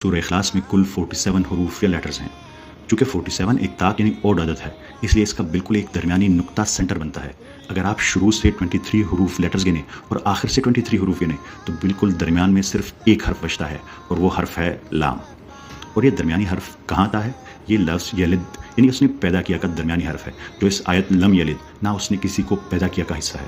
سورہ اخلاص میں کل 47 حروف یا لیٹرز ہیں. چونکہ 47 ایک طاق یعنی اوڈ عدد ہے، اس لیے اس کا بالکل ایک درمیانی نقطہ سینٹر بنتا ہے. اگر آپ شروع سے 23 حروف لیٹرز گنے اور آخر سے 23 حروف گنے تو بالکل درمیان میں صرف ایک حرف بچتا ہے اور وہ حرف ہے لام. اور یہ درمیانی حرف کہاں آتا ہے؟ یہ لفظ یلد یعنی اس نے پیدا کیا کا درمیانی حرف ہے، جو اس آیت لم یلد نہ اس نے کسی کو پیدا کیا کا حصہ ہے.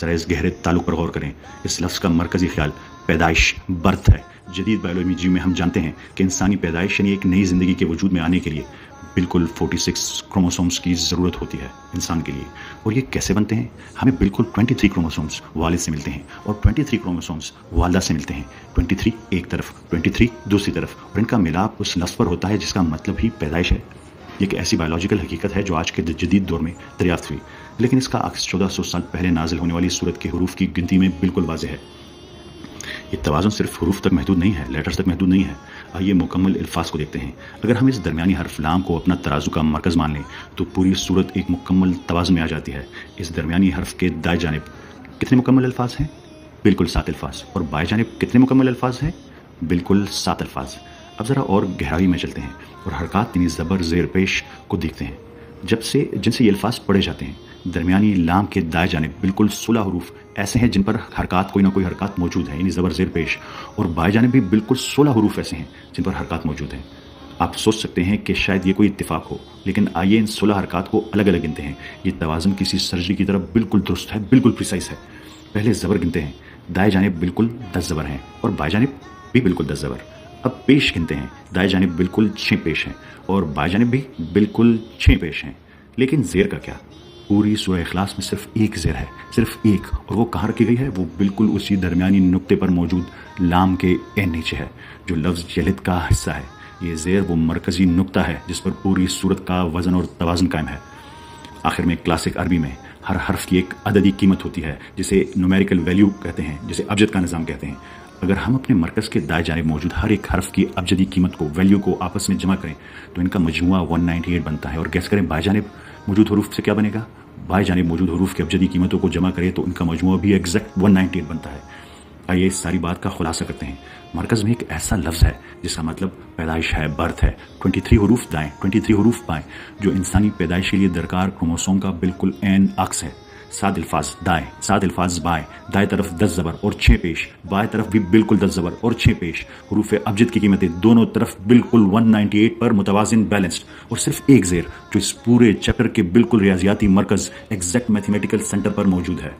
ذرا اس گہرے تعلق پر غور کریں. اس لفظ کا مرکزی خیال پیدائش برتھ ہے. جدید بایولوجی میں ہم جانتے ہیں کہ انسانی پیدائش یعنی ایک نئی زندگی کے وجود میں آنے کے لیے بالکل 46 کروموسومز کی ضرورت ہوتی ہے انسان کے لیے. اور یہ کیسے بنتے ہیں؟ ہمیں بالکل 23 کروموسومز والد سے ملتے ہیں اور 23 کروموسومز والدہ سے ملتے ہیں. 23 ایک طرف، 23 دوسری طرف، اور ان کا ملاپ اس لفظ پر ہوتا ہے جس کا مطلب ہی پیدائش ہے. یہ ایک ایسی بایولوجیکل حقیقت ہے جو آج کے جدید دور میں دریافت ہوئی، لیکن اس کا عکس 1400 سال پہلے نازل ہونے والی سورت کے حروف کی گنتی میں بالکل واضح ہے. یہ توازن صرف حروف تک محدود نہیں ہے، لیٹرز تک محدود نہیں ہے. آئیے مکمل الفاظ کو دیکھتے ہیں. اگر ہم اس درمیانی حرف لام کو اپنا ترازو کا مرکز مان لیں تو پوری صورت ایک مکمل توازن میں آ جاتی ہے. اس درمیانی حرف کے دائیں جانب کتنے مکمل الفاظ ہیں؟ بالکل 7 الفاظ. اور بائیں جانب کتنے مکمل الفاظ ہیں؟ بالکل 7 الفاظ. اب ذرا اور گہرائی میں چلتے ہیں اور حرکات یعنی زبر زیر پیش کو دیکھتے ہیں جن سے یہ الفاظ پڑھے جاتے ہیں. درمیانی لام کے دائیں جانب بالکل 16 حروف ایسے ہیں جن پر حرکات کوئی نہ کوئی حرکات موجود ہے، یعنی زبر زیر پیش. اور بائیں جانب بھی بالکل 16 حروف ایسے ہیں جن پر حرکات موجود ہیں. آپ سوچ سکتے ہیں کہ شاید یہ کوئی اتفاق ہو، لیکن آئیے ان 16 حرکات کو الگ الگ گنتے ہیں. یہ توازن کسی سرجری کی طرح بالکل درست ہے، بالکل پریسائز ہے. پہلے زبر گنتے ہیں. دائیں جانب بالکل 10 زبر ہیں اور بائیں جانب بھی بالکل 10 زبر. اب پیش گنتے ہیں. دائیں جانب بالکل 6 پیش ہیں اور بائیں جانب بھی بالکل 6 پیش ہیں. لیکن زیر کا کیا؟ پوری سورہ اخلاص میں صرف ایک زیر ہے، صرف ایک. اور وہ کہاں رکھی گئی ہے؟ وہ بالکل اسی درمیانی نقطے پر موجود لام کے نیچے ہے جو لفظ یلد کا حصہ ہے. یہ زیر وہ مرکزی نقطہ ہے جس پر پوری صورت کا وزن اور توازن قائم ہے. آخر میں کلاسک عربی میں ہر حرف کی ایک عددی قیمت ہوتی ہے جسے نومیریکل ویلیو کہتے ہیں، جسے ابجد کا نظام کہتے ہیں. اگر ہم اپنے مرکز کے دائیں جانب موجود ہر ایک حرف کی ابجدی قیمت کو، ویلیو کو آپس میں جمع کریں تو ان کا مجموعہ 198 بنتا ہے. اور گیس کریں بائیں جانب موجود حروف سے کیا بنے گا؟ بائیں جانب موجود حروف کی ابجدی قیمتوں کو جمع کریں تو ان کا مجموعہ بھی ایگزیکٹ 198 بنتا ہے. آئیے اس ساری بات کا خلاصہ کرتے ہیں. مرکز میں ایک ایسا لفظ ہے جس کا مطلب پیدائش ہے، برتھ ہے. 23 حروف دائیں، 23 حروف بائیں، جو انسانی پیدائش کے لیے درکار کروموسوم کا بالکل عین عکس ہے. 7 الفاظ دائیں، 7 الفاظ بائیں. دائیں طرف 10 زبر اور 6 پیش، بائیں طرف بھی بالکل 10 زبر اور 6 پیش. حروف ابجد کی قیمتیں دونوں طرف بالکل 198 پر متوازن بیلنسڈ. اور صرف ایک زیر جو اس پورے چیپٹر کے بالکل ریاضیاتی مرکز ایگزیکٹ میتھمیٹیکل سینٹر پر موجود ہے.